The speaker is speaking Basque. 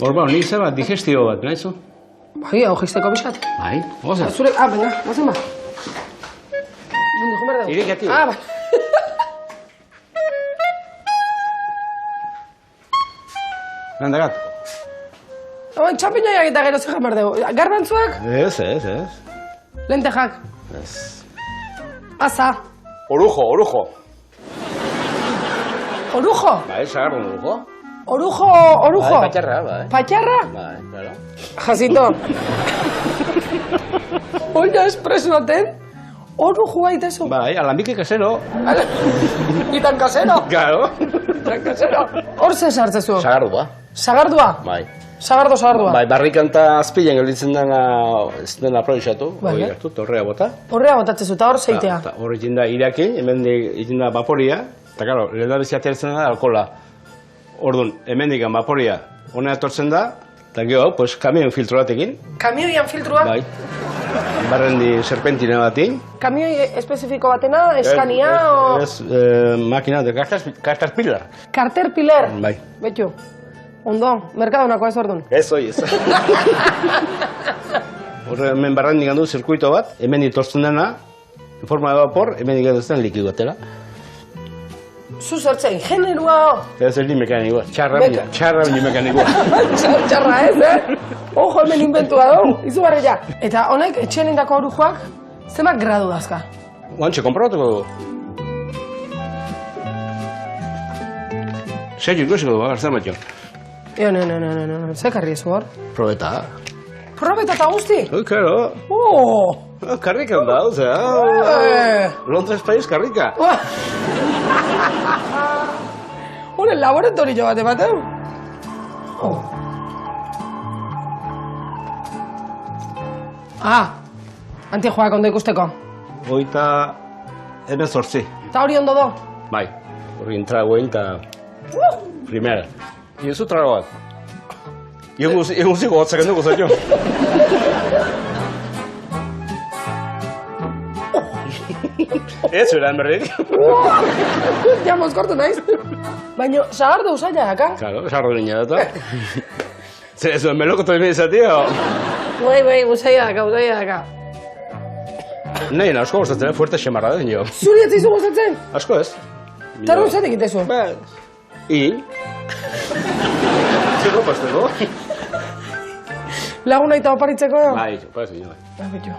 Orba, nik zeba digestio bat, nahizu? Bai, hau jisteko bizkat. Bai, goza. Zure, venga, bazen ba. Nundi, jumer dugu. Irekati. Bai. Nandagat? Hauen, txampiñoiak eta gero zer jamar dugu. Garbantzuak? Ez. Lentejak? Ez. Asa? Orujo. Orujo? Bai, sagarron orujo. Orujo? Bai, patxarra, bai. Patxarra? Bai, claro. Jazito. Oina espresuaten? Orujo baitezu? Bai, alambike kasero. Itan kasero? Claro. Itan kasero? Hor ze sartzezu? Sagardua. Sagardua? Bai. Sagardua? Bai, barrikanta azpilen gelditzen dena, ez dena aprobetxatu. Bai. Hori hartu, torrea bota. Horrea botatzezu, eta hor zeitea. Hor egin da irakin, hemen egin da vaporia. Eta, karo, lehendabizi ateratzen da alkohola. Orduan, hemendik vaporia hona etortzen da, eta gero, pues, kamion filtro batekin. Kamioian filtrua? Bai. Barrendi serpentina batekin. Kamioi espezifiko batena, eskania o... Ez, makina de Caterpillar. Caterpillar? Bai. Betxu. Ondo, merkadonako ez orduan. Ez, oi, ez. Horre, hemen barrendik handu zirkuito bat, hemen itortzen dena, en forma de vapor, hemen ikatzen likidu batela. Zu zertzen, generua o? Ez ni mekanikoa, txarra ni mekanikoa. Txarra ez, Ojo, hemen inventua dugu, izugarria. Eta honek, etxean indako orujoak, zemak gradu dazka? Guantxe, komprobatuko dugu. Serio, ikusiko dugu, agartzen batxo. No, ze karri ezu hor? Probeta. Probeta eta guzti? Claro. Karrika da, osea. Londres País, karrika. Honen laboratorio bat emateu? Antijoak ondo ikusteko. Hoita, hemen zortzi. Eta hori ondo do? Bai, hori entragoen eta... Primera. Iezu trago bat. Egun ziko gotzak enduko zailo. Ez, eran berrik. Ja, mozkortu naiz. Baina, sagardo usaila daka? Claro, sarro niña data. Zer, ez duen meloko toime izatio? Bai, usaila daka. Nahi, asko gozatzen, fuerte xemarra da, nio. Zuri ez izu gozatzen? Asko ez. Tarun zatek itezu? I? Zero pasteko? Laguna eta oparitzeko? Bai, oparitzeko. Bai, betxo.